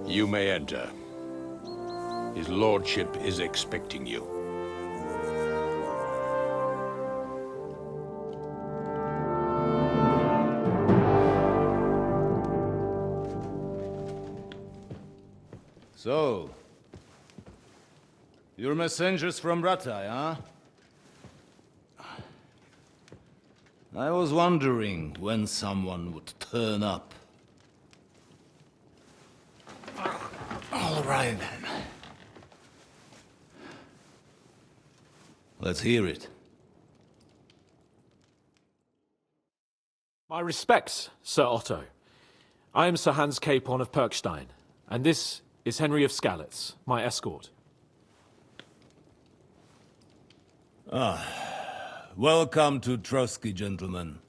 You may enter. His lordship is expecting you. So, you're messengers from Ratai, huh? I was wondering when someone would turn up. All right, then. Let's hear it. My respects, Sir Otto. I am Sir Hans Capon of Perkstein, and this is Henry of Skalitz, my escort. Welcome to Trosky, gentlemen.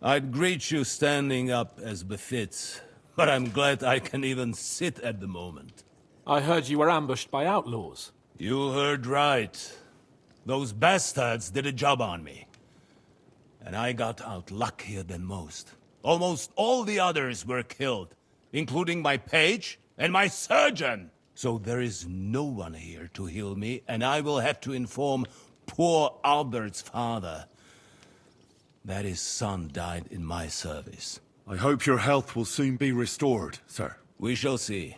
I'd greet you standing up as befits, but I'm glad I can even sit at the moment. I heard you were ambushed by outlaws. You heard right. Those bastards did a job on me. And I got out luckier than most. Almost all the others were killed, including my page and my surgeon. So there is no one here to heal me, and I will have to inform poor Albert's father that his son died in my service. I hope your health will soon be restored, sir. We shall see.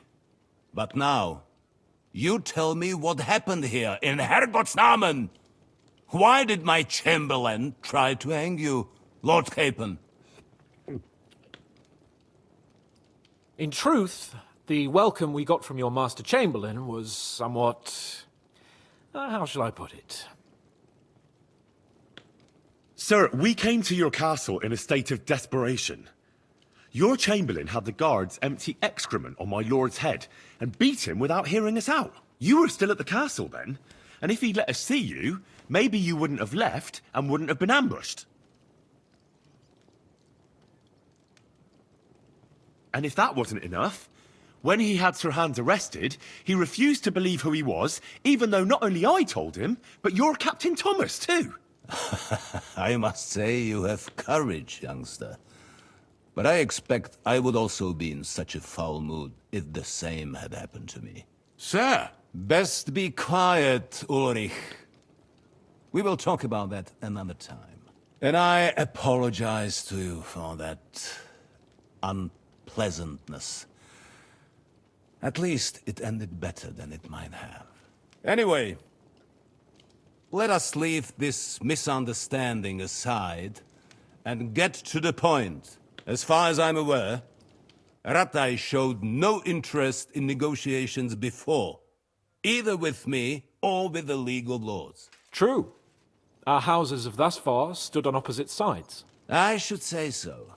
But now, you tell me what happened here in Herrgottsnamen. Why did my chamberlain try to hang you, Lord Capon? In truth, the welcome we got from your Master Chamberlain was somewhat... how shall I put it? Sir, we came to your castle in a state of desperation. Your Chamberlain had the guards empty excrement on my lord's head and beat him without hearing us out. You were still at the castle then, and if he'd let us see you, maybe you wouldn't have left and wouldn't have been ambushed. And if that wasn't enough, when he had Sir Hans arrested, he refused to believe who he was, even though not only I told him, but your Captain Thomas too. I must say you have courage, youngster. But I expect I would also be in such a foul mood if the same had happened to me. Sir! Best be quiet, Ulrich. We will talk about that another time. And I apologize to you for that unpleasantness. At least it ended better than it might have. Anyway, let us leave this misunderstanding aside and get to the point. As far as I'm aware, Ratai showed no interest in negotiations before, either with me or with the League of Lords. True. Our houses have thus far stood on opposite sides. I should say so.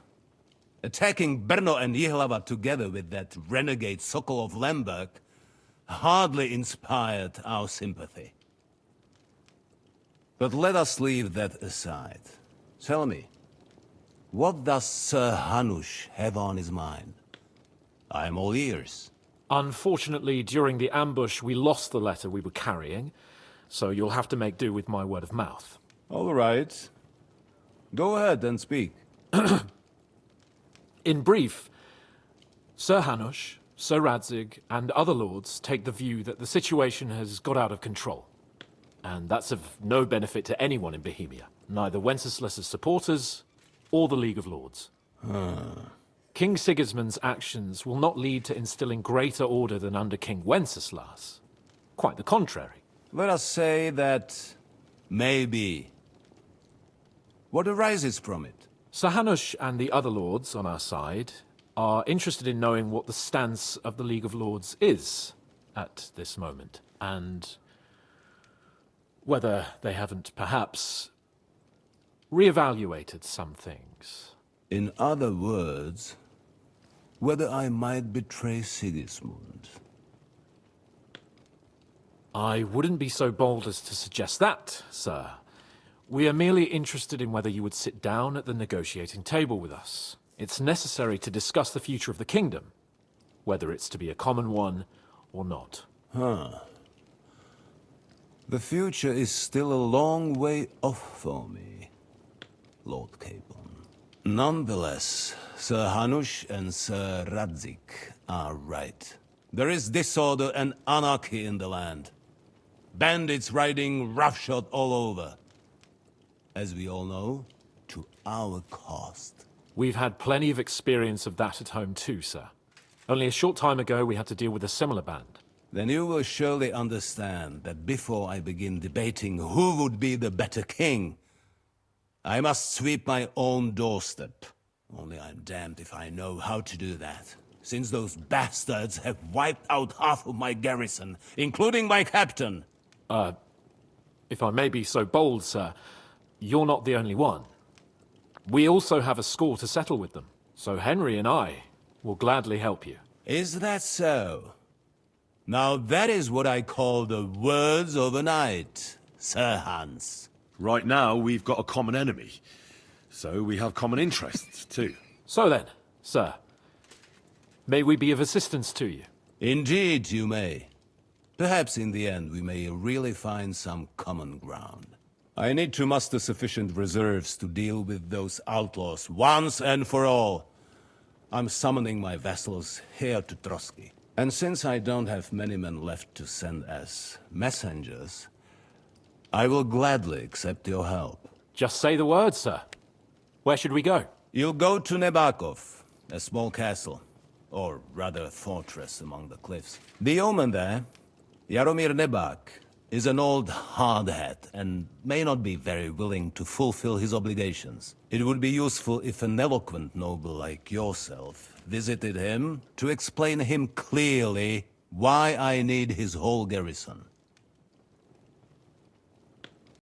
Attacking Brno and Jihlava together with that renegade Sokol of Lemberg hardly inspired our sympathy. But let us leave that aside. Tell me, what does Sir Hanush have on his mind? I am all ears. Unfortunately, during the ambush, we lost the letter we were carrying, so you'll have to make do with my word of mouth. All right. Go ahead and speak. In brief, Sir Hanush, Sir Radzig, and other lords take the view that the situation has got out of control. And that's of no benefit to anyone in Bohemia, neither Wenceslas's supporters or the League of Lords. King Sigismund's actions will not lead to instilling greater order than under King Wenceslas. Quite the contrary. Let us say that maybe. What arises from it? Sir Hanush and the other lords on our side are interested in knowing what the stance of the League of Lords is at this moment, and whether they haven't perhaps reevaluated some things. In other words, whether I might betray Sigismund. I wouldn't be so bold as to suggest that, sir. We are merely interested in whether you would sit down at the negotiating table with us. It's necessary to discuss the future of the kingdom, whether it's to be a common one or not. The future is still a long way off for me, Lord Capon. Nonetheless, Sir Hanush and Sir Radzik are right. There is disorder and anarchy in the land. Bandits riding roughshod all over. As we all know, to our cost. We've had plenty of experience of that at home too, sir. Only a short time ago we had to deal with a similar band. Then you will surely understand that before I begin debating who would be the better king, I must sweep my own doorstep. Only I'm damned if I know how to do that, since those bastards have wiped out half of my garrison, including my captain. If I may be so bold, sir, you're not the only one. We also have a score to settle with them, so Henry and I will gladly help you. Is that so? Now that is what I call the words of a knight, Sir Hans. Right now, we've got a common enemy. So we have common interests, too. So then, sir, may we be of assistance to you? Indeed you may. Perhaps in the end we may really find some common ground. I need to muster sufficient reserves to deal with those outlaws once and for all. I'm summoning my vassals here to Trosky. And since I don't have many men left to send as messengers, I will gladly accept your help. Just say the word, sir. Where should we go? You'll go to Nebakov, a small castle, or rather a fortress among the cliffs. The yeoman there, Jaromir Nebak, is an old hardhat and may not be very willing to fulfill his obligations. It would be useful if an eloquent noble like yourself visited him to explain him clearly why I need his whole garrison.